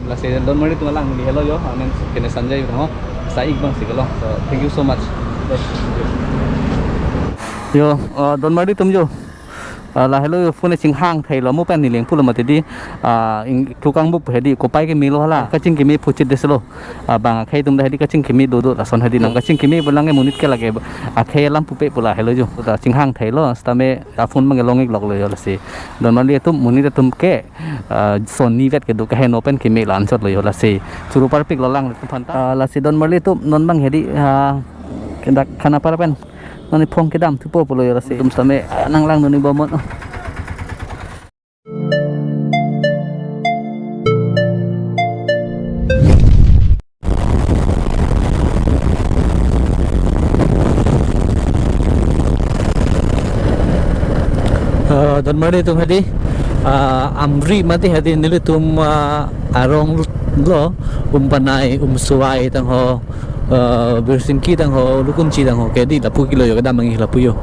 là sẽ đón mới tụi lang đi hello yo nên cái này Sanjay đó sai ik bang sih kalau thank you so much yo đón mới tụi yo là hello phone ching hang thầy lo mo pen ni leng pula ma tedi tukang bu hedi ko pai ke mi lo hala ka ching ke mi phuchit deslo bang khai tum da hedi ka ching ke mi do do la son hedi nam ka ching ke mi bolang e munit ke lage khai lam pu pe pula hello jo da ching hang thei lo stame phone mang long ik lok lo yo la se don ma li tum munit tum ke son ni vet ke do ka hen open ke mi lan chot lo yo la se churu par pik lo lang phan ta la se don ma li tum non bang hedi kendak khana par pen nani phong kedam tu po polo yara se tum stame nang lang noni bomot don mari tum hadi amri mati hadi nilu tum arong lo umpanai suai tang ho bersingki tang ho lukunci tang ho ke di lapu kilo yo kadam nang lapu yo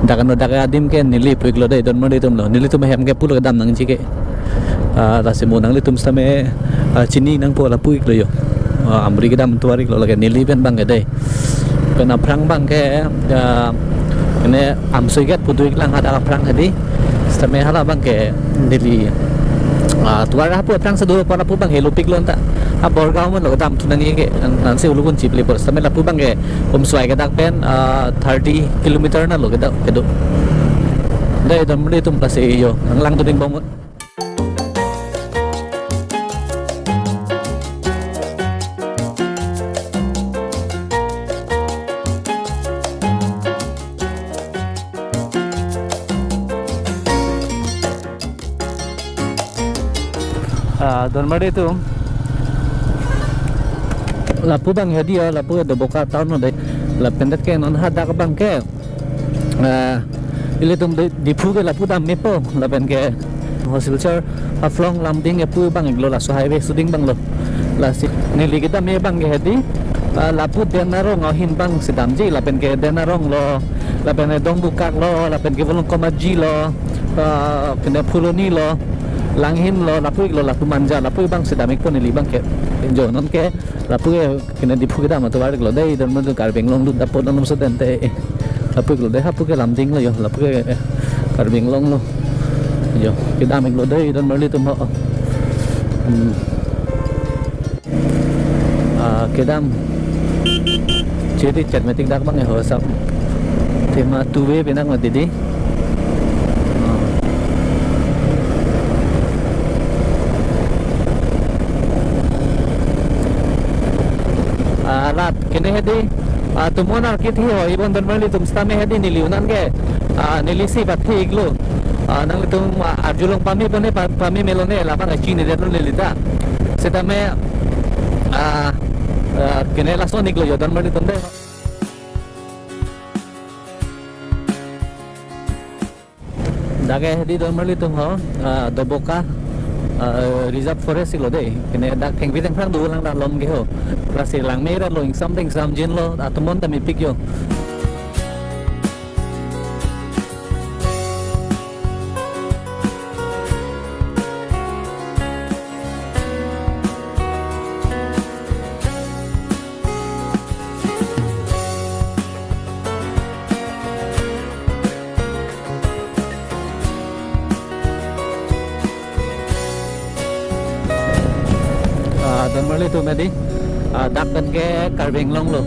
dakan dakan adim ke nili pu kilo dai don mari tum lo nili tum hem ke pul kadam nang chi ke la semu nang litum stame chini nang po lapu kilo yo amri kadam tuari kilo lagi nili pen bang ke dai kena prang bang ke ini amsuigat putu iklang ada prang hadi stame hala bang ke nili tuara hapu prang sedu para pu bang helu pik lon ta borgau man lo dam tunang ye nan se ulukun chip le por stame la pu bang ke suai ke dak pen 30 kilometer na lo ke do dai dam le tum pase yo ang lang tu ding bong don mari tu lapu bang hadi ya lapu do boka tahun no dai lapendat ke non hada ka bang ke ile tum di phu ke lapu dam me po lapen ke hosilchar aflong lamding e pu bang iglo la so highway suding bang lo la si ni li kita me bang ke hadi lapu denarong hin bang sidam ji lapen ke denarong lo lapen dong bukak lo lapen ke volong komaji lo kena puloni lo langhin lo lapu manja lapu bang sedamik pun nili bang ke enjo non ke lapu kena dipu kita ma tuar lo dai dan men karbeng long lu dapot nom so tente lapu lo dai hapu ke lamding lo yo lapu ke karbeng long lo yo kita amik lo dai dan merli tum ho kedam jadi chat meeting dak bang ho sap tema tuwe benak ma didi rat kene hedi tumona kithi ho ibon don mali tum stame hedi niliunan ke nilisi bathi iglo nang tum arjulong pami bone pami melone la bang chini de lelita setame kene la sonik lo yo don mali tum de dage hedi don mali tum ho doboka reserve forest lo deh kene dak theng biteng phang du lang da lom ge ho rasi lang me ra lo ing something sam jin lo atomon ta mi pik yo don mali tu medi dak dan ke karbeng long lo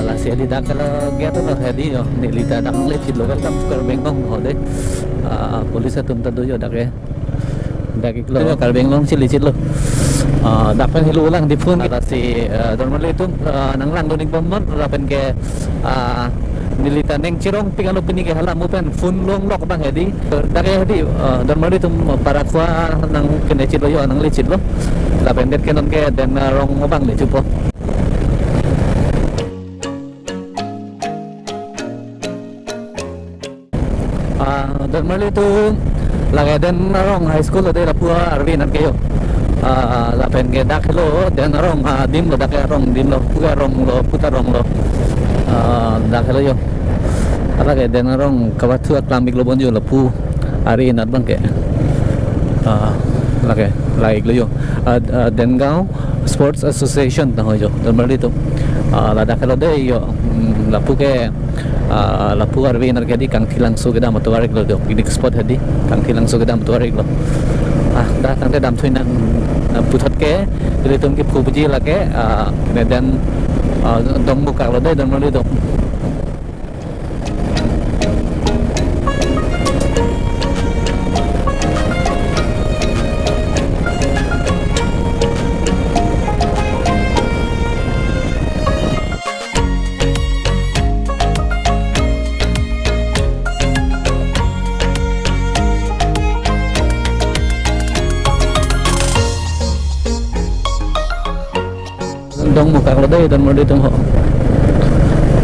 la se di dak la ge to lo hedi yo ni lita dak le chit lo kam karbeng long ho de police tum ta do yo dak ke dak ik lo karbeng long chit li chit lo dak pen hilu lang di phun la si don mali tu nang lang do ning bom la pen ke nilita neng cirong pingalo pini ke hala mo pen phun long lok bang hedi dak hedi don mali tum para kwa nang kene chit lo yo nang le chit lo la pendet ke non ke den rong mo bang le chupo don mali tu lagi den rong high school de la pua arvin an ke yo la pen ke dak lo den rong dim lo dak rong dim lo puga rong lo puta rong lo dak lo yo ala ke den rong kawatu aklamik lo bonjo la pu ari nat bang ke lagi like lo yo Dengao Sports Association tang ho yo dan mali tu lada kalau deh yo lapu ke lapu arbi nar jadi kang tilang su kedam motorik lo do picnic spot hadi kang tilang su kedam motorik lo dah tang te dam thui nang putat ke jadi tum ki phu buji la ke kemudian dong buka lo deh dan mali tu dong muka lo deh dan mali tu ho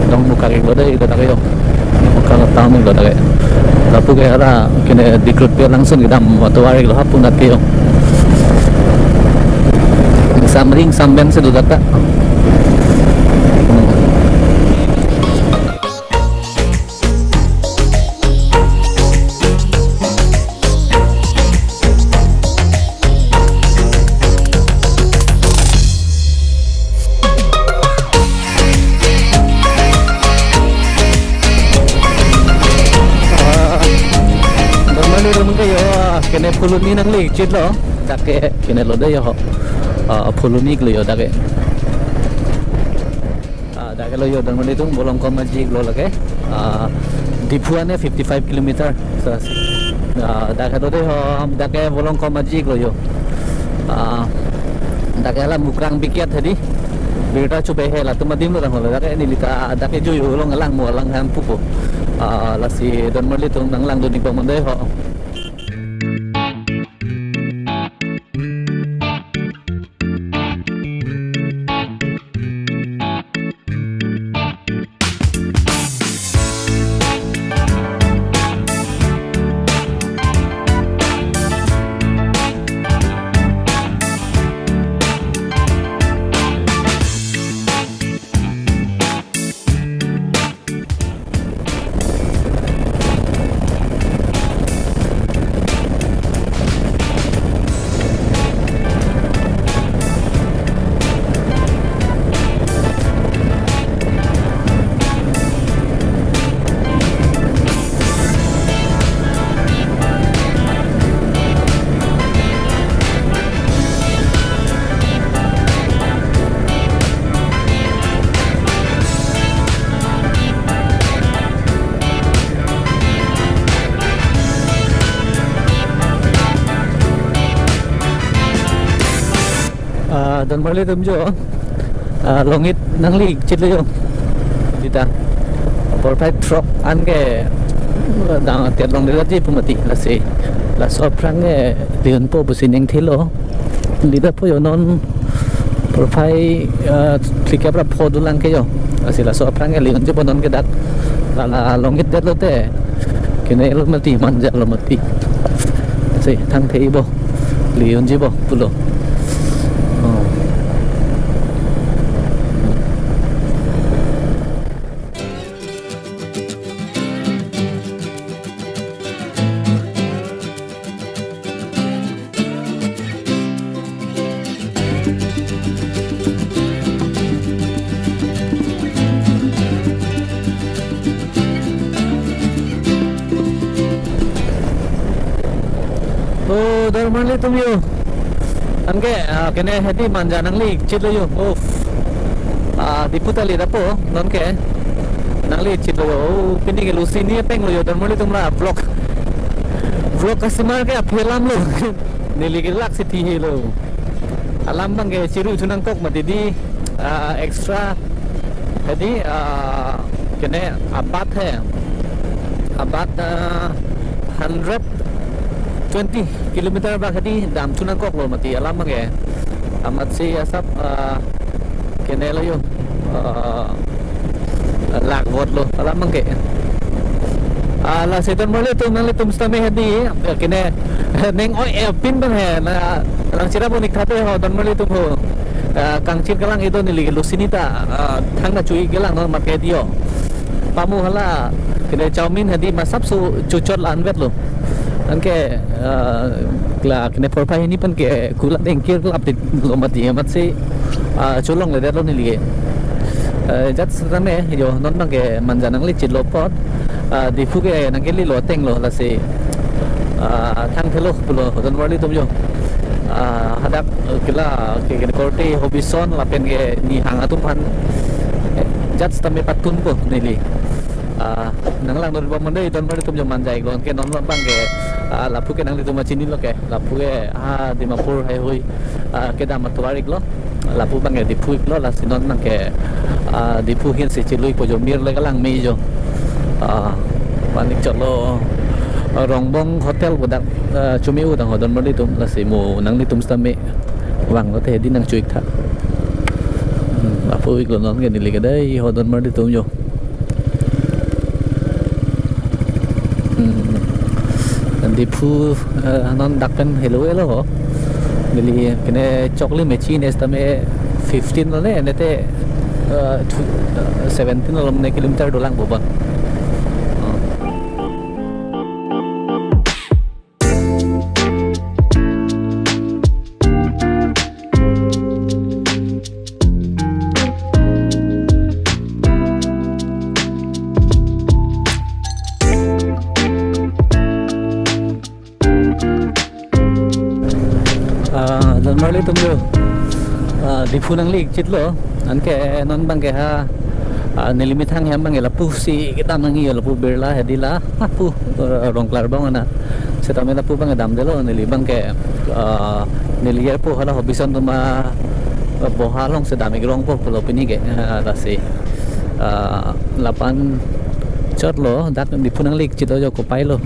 dong muka lo deh dah kayo muka tamu lo dah kayo lapu ke ara kene dikrut pe langsung kita motorik lo hapun dat kayo samring samben se do data kene puluni nang li chit lo dake kene lo de yo puluni lo yo dake dake lo yo dan mali tung bolong ko majik lo lage dipuane 55 km dake lo de ho dake bolong ko majik lo yo dake la mukrang bikiat hadi beta chupe hela tumadim lo rang lo dake ni lita dake ju yo long lang mo lang han pupo la si dan mali tung nang lang do ni pamande ho dan mali tum jo longit nang li chit lo yo dita perfect truck an ke dang tiat long de ti pumati la se la so prang e diun po busin eng thilo lida po yo non perfect klika pra po dulang ke yo asi la so prang e liun je ponon ke dat la longit det lo te kene lo mati manja lo mati se thang thei bo liun je bo pulo Darman li tum yo anke kene hedi manja nang li chit lo yo diputali da po non ke nang li chit lo yo pindi ke lusi ni peng lo yo darman li tum la vlog customer ke aphelam lo nili ke lak sithi he lo alam bang ke chiru thunang kok mati di extra hedi kene abat hai abat 120 kilometer bakadi dam tunan kok lo mati alam mange amat si asap kene lo yo lak vot lo alam mange la seton mole tum nang tum stame hadi kene neng oi pin ban he na lang sira bonik thate ho don mole tum ho kang chin kalang itu nili lo sinita thang na chui gelang no mat ke dio pamu hala kene chaumin hadi masap su cucot lan vet lo anke kla kene porpai ini pan ke kula dengkir klap di lomat dia mat si colong le dero ni lige jat srame yo non bang ke manjanang li chilopot di fuge nang ke li lo teng lo la si thang thelo pulo don wali tum yo hadak kila ke korte hobison lapen ke ni hanga tum han jat stame patun po nili nang lang don bamande don wali tum yo manjai gon ke non bang ke lapu ke nang li tum chini lo ke lapu ke di mapur hai hui ke da matuarik lo lapu bang ke di phuik lo la sinon nang ke di phuhin si chilui po jo mir le kalang mi jo panik chalo rongbong hotel budak cumi udang hodon mali tum la si mo nang li tum stame wang lo te di nang cuik tha lapu ik lo non ke nili ke dai hodon mali tum jo di phu non dakkan hello hello ho nili kene chokli machine estame 15 lo ne nete 17 lo ne kilometer dolang bobon dan mali tum yo di punang lik chit lo anke non bang ke ha nilimit hang hem bang lapu si kita mangi lapu berla hedila lapu rong klar bang ana setame lapu bang dam delo nili bang ke nili po hala hobison tuma bohalong sedami grong po pulo pini ke rasi lapan chot lo dak di punang lik chit lo jo ko pai lo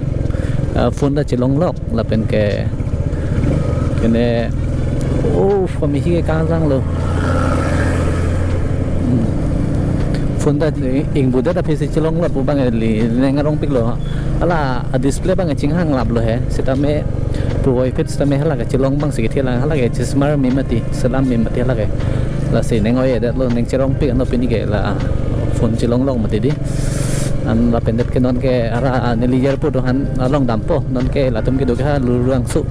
phun da chilong lok lapen ke kene kami hi ka jang lo phunda ing buda da phisi chilong la bang li nengarong pik lo ala display bang ching hang lap lo he sitame poi pet sitame hala ka chilong bang sikit hala hala ke chismar mimati salam mimati hala ke la si nengoy da lo neng chirong pik no pini ke la phone chilong long mati di an la pendet ke non ke ara neliger po dohan along dampo non ke la tum ke do ka luruang su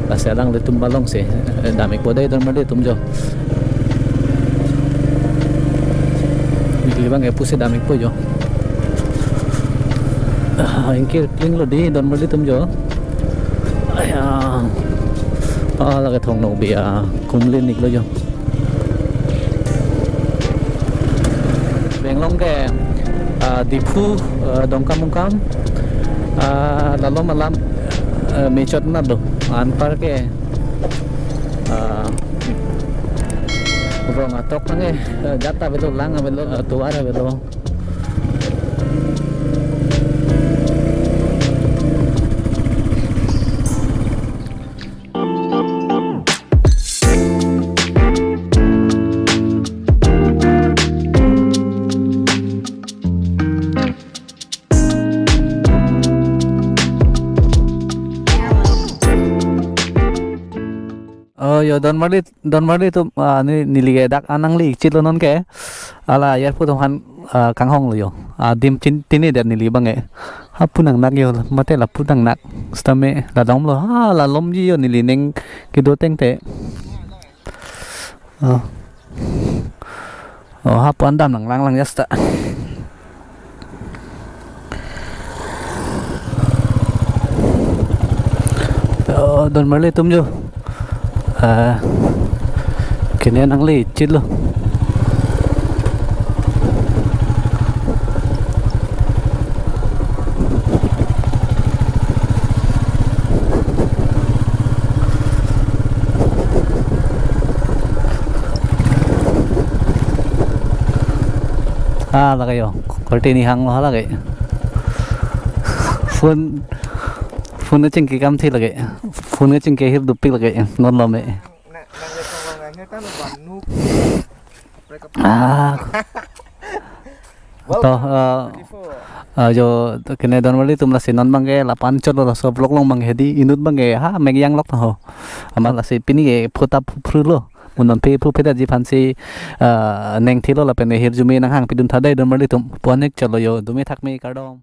la selang le tum balong se damik bodai don mali tum jo ni bang e puse damik po jo ingkir kling lo di don mali tum jo aya la ke thong no bia kumlin nik lo jo beng long ke di phu dongkam mungkam lalu malam mechot na do an par ke rong atok nge jata belo lang belo tuara belo yo don mari tu ni nilige dak anang li chilo non ke ala yar pu han kang hong lo yo dim chin tini der nili bange ha punang nak yo mate la punang nak stame la dom lo ha la lom ji yo nili neng ki do teng te ha pon dam lang lang yasta don mari tum jo kene nang li chit lo la kayo korte ni hang lo hala kay phone na chingki kam thi lage phone na chingki hir dupi lage non lo me to jo kene don wali tum la sinon bange la pan chot lo so blok long bange di inut bange ha meg yang lok ho ama la si pini ge phota phru lo munon pe phu pheda ji phansi neng thilo la pen hir jumi nang hang pidun thadai don wali tum ponek chalo yo dumi thakme kardom